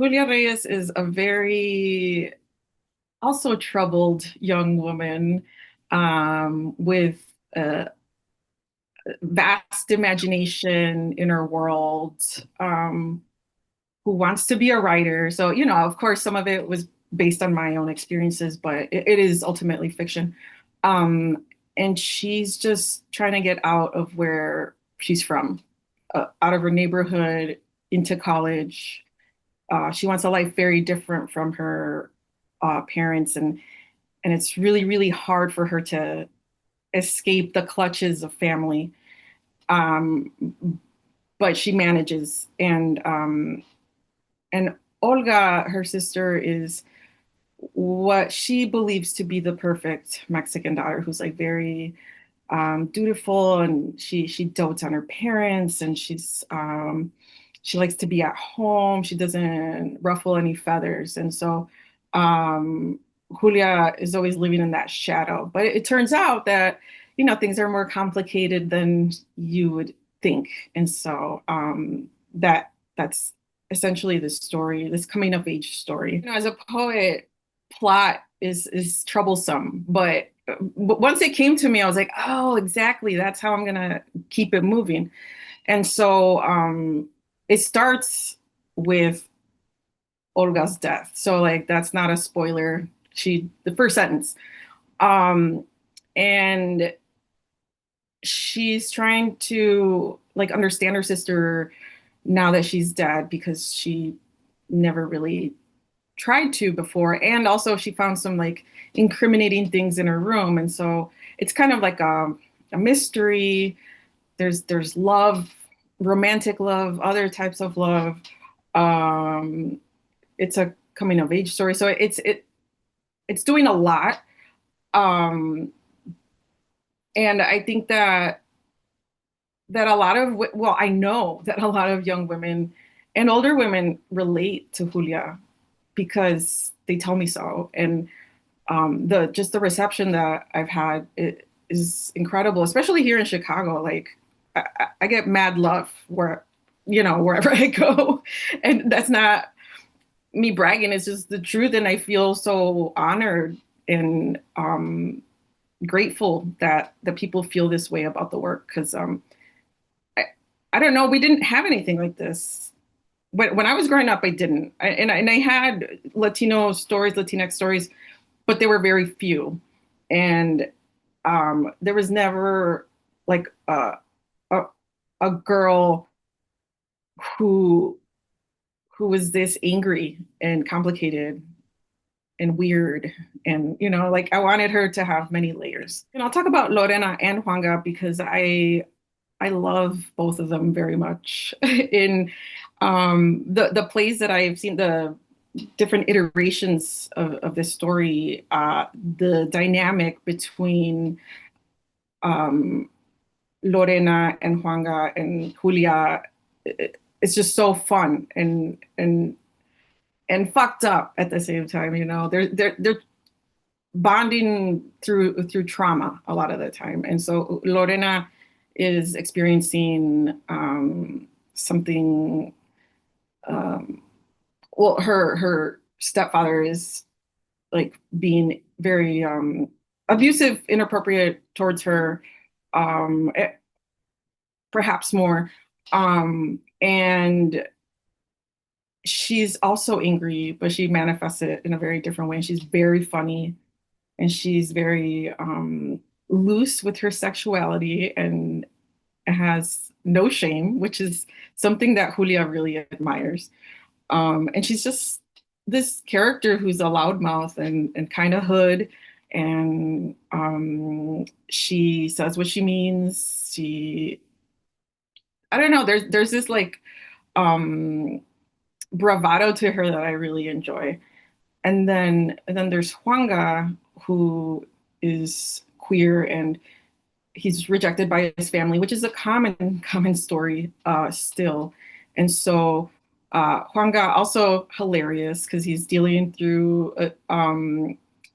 Julia Reyes is a very also troubled young woman with a vast imagination in her world, who wants to be a writer. So, of course, some of it was based on my own experiences, but it is ultimately fiction. Um, and she's just trying to get out of where she's from, out of her neighborhood into college. She wants a life very different from her parents, and it's really, really hard for her to escape the clutches of family. Um, but she manages, and Olga, her sister, is what she believes to be the perfect Mexican daughter, who's like very dutiful, and she dotes on her parents, and she likes to be at home. She doesn't ruffle any feathers, and so um, Julia is always living in that shadow. But it turns out that things are more complicated than you would think, and so that's essentially the story, this coming of age story. As a poet, plot is troublesome, but once it came to me, I was like, oh, exactly. That's how I'm gonna keep it moving. And so it starts with Olga's death. So like that's not a spoiler. The first sentence. Um, and she's trying to like understand her sister now that she's dead because she never really tried to before. And also she found some like incriminating things in her room. And so it's kind of like a mystery. There's love, romantic love, other types of love. Um, it's a coming of age story. So it's doing a lot. Um, and I think that a lot of well, I know that a lot of young women and older women relate to Julia because they tell me so. And the just the reception that I've had is incredible, especially here in Chicago. Like I get mad love wherever I go, and that's not me bragging. It's just the truth, and I feel so honored and grateful that people feel this way about the work because I, I don't know, we didn't have anything like this. When I was growing up, I didn't, and I had Latino stories, Latinx stories, but they were very few, and there was never like a a girl who was this angry and complicated and weird, and like I wanted her to have many layers. And I'll talk about Lorena and Juanga because I love both of them very much. In the plays that I've seen, the different iterations of this story, the dynamic between um, Lorena and Juanga and Julia, it's just so fun and fucked up at the same time. They're bonding through trauma a lot of the time, and so Lorena is experiencing something. Well, her stepfather is like being very abusive, inappropriate towards her, perhaps more. And she's also angry, but she manifests it in a very different way. She's very funny, and she's very loose with her sexuality and has no shame, which is something that Julia really admires. And she's just this character who's a loudmouth and kind of hood. And she says what she means. I don't know, there's this like um, bravado to her that I really enjoy. And then there's Juanga, who is queer and he's rejected by his family, which is a common story still. And so Juanga also hilarious because he's dealing through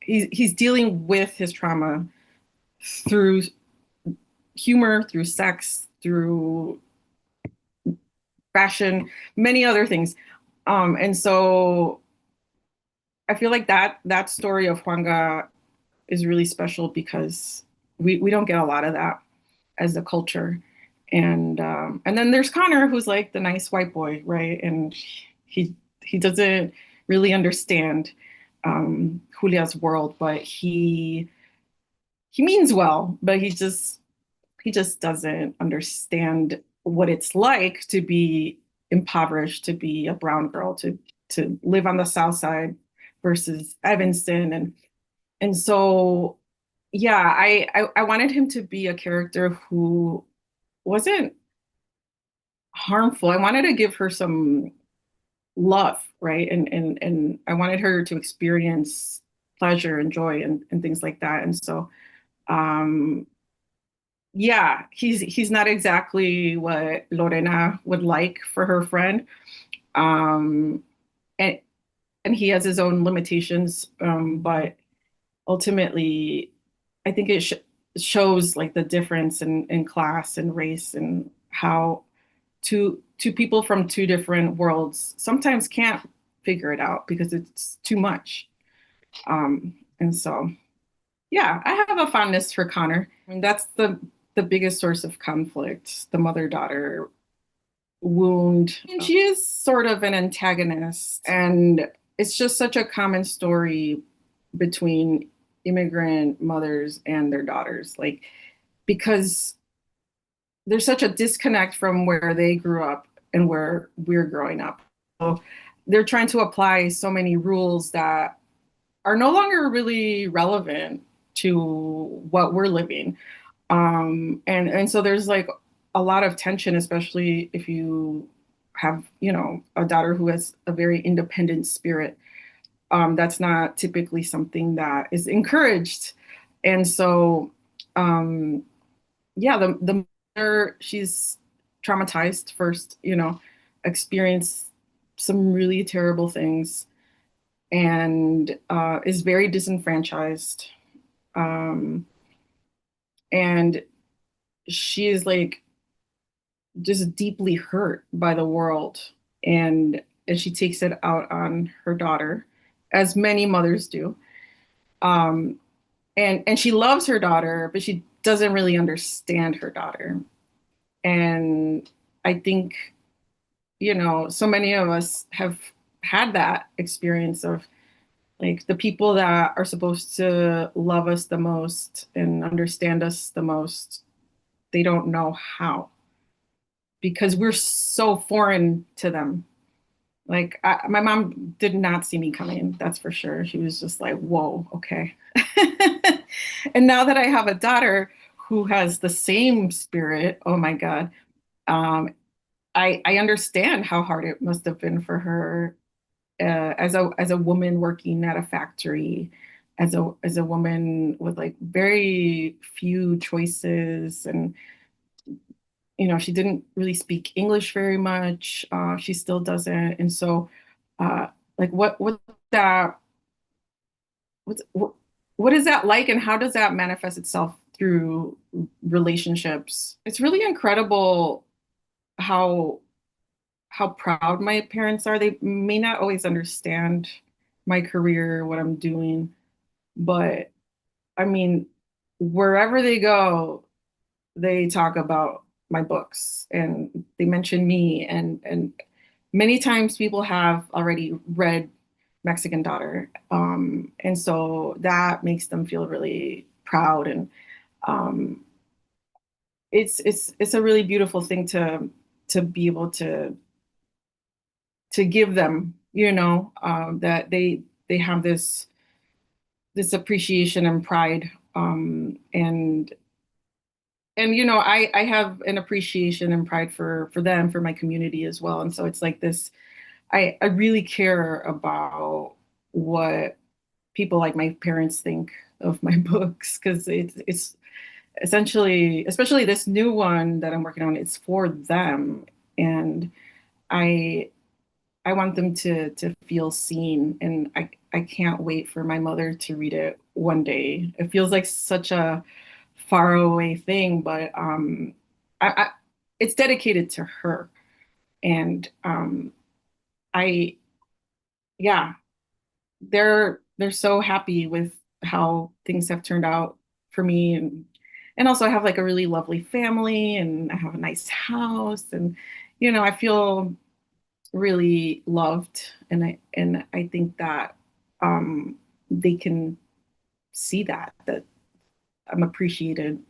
he's dealing with his trauma through humor, through sex, through fashion, many other things. And so I feel like that story of Huanga is really special because we don't get a lot of that as a culture. And then there's Connor, who's like the nice white boy, right? And he he doesn't really understand Julia's world, but he means well, but he just doesn't understand what it's like to be impoverished, to be a brown girl, to live on the South Side versus Evanston, and so yeah, I wanted him to be a character who wasn't harmful. I wanted to give her some love, right? And I wanted her to experience pleasure and joy and things like that. And so um yeah, he's not exactly what Lorena would like for her friend. Um and and he has his own limitations, but ultimately I think it shows like the difference in class and race and how two people from two different worlds sometimes can't figure it out because it's too much. And so, yeah, I have a fondness for Connor. I mean, that's the biggest source of conflict, the mother-daughter wound. And she is sort of an antagonist, and it's just such a common story between immigrant mothers and their daughters, like because there's such a disconnect from where they grew up and where we're growing up. So they're trying to apply so many rules that are no longer really relevant to what we're living. And so there's like a lot of tension, especially if you have, you know, a daughter who has a very independent spirit. That's not typically something that is encouraged. And so um, yeah, the mother, she's traumatized first, you know, experienced some really terrible things and is very disenfranchised. Um, and she is like just deeply hurt by the world. And she takes it out on her daughter, as many mothers do. Um, and she loves her daughter, but she doesn't really understand her daughter. And I think, you know, so many of us have had that experience of like the people that are supposed to love us the most and understand us the most, they don't know how because we're so foreign to them. Like my mom did not see me coming, that's for sure. She was just like, "Whoa, okay." And now that I have a daughter who has the same spirit, oh my God, um, I understand how hard it must have been for her as a woman working at a factory, as a woman with like very few choices, and you know she didn't really speak English very much. She still doesn't, and so uh, like what that what's what is that like, and how does that manifest itself through relationships? It's really incredible how how proud my parents are. They may not always understand my career, what I'm doing, but I mean, wherever they go, they talk about my books and they mention me, and many times people have already read Mexican Daughter. And so that makes them feel really proud, and um, it's a really beautiful thing to be able to give them, you know, that they have this appreciation and pride, and you know I have an appreciation and pride for them, for my community as well. And so it's like this, I really care about what people like my parents think of my books, because it's essentially, especially this new one that I'm working on, it's for them. And I I want them to feel seen, and I can't wait for my mother to read it one day. It feels like such a far away thing, but I it's dedicated to her, and I yeah, they're so happy with how things have turned out for me, and also I have like a really lovely family and I have a nice house, and I feel really loved, and I think that they can see that I'm appreciated